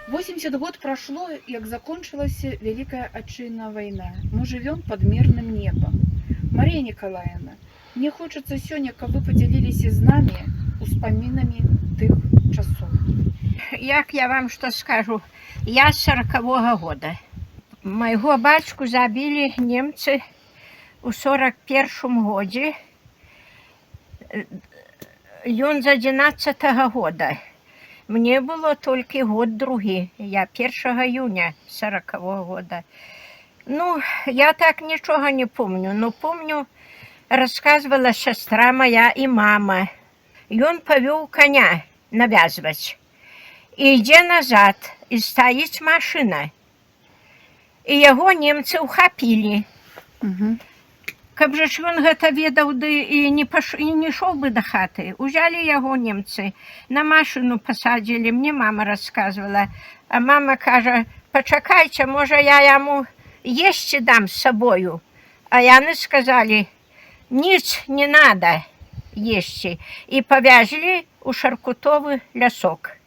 80 год прошло, как закончилась Великая Отчаянная война. Мы живем под мирным небом. Мария Николаевна, мне хочется сегодня, как вы поделились с нами успоминами тых часов. Як я вам что скажу, я з 40-го года. Майго бацьку забілі немцы ў 41-м годзе. Ён з 11-го года. Мне было толькі год другі. Я 1 июня 40-го года. Ну, я так нічога не помню, но помню, рассказывала сестра моя і мама. Ён павёў коня навязваць. І ідзе назад, і стаіць машына. І яго немцы ўхапілі. Каб жа ж ён гэта ведаў, ды і не ішоў бы да хаты. Узялі яго немцы, на машыну пасадзілі, мне мама рассказывала. А мама кажа, пачакайце, можа я яму есці дам з сабою. А яны сказалі, ніц не надо есці. І павязлі ў Шаркутовы лясок.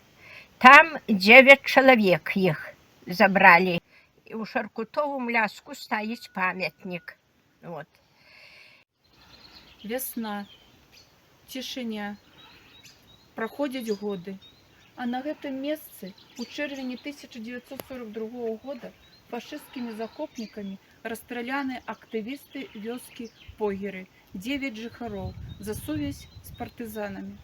Там 9 чалавек іх забралі. І ў Шаркутовым ляску стаіць памятнік. Вот. Весна, цішыня, праходзяць годы. А на гэтым месцы у чэрвені 1942 года фашысцкімі захопнікамі расстраляны актывісты вёскі Погеры, 9 жыхароў за сувязь з партызанамі.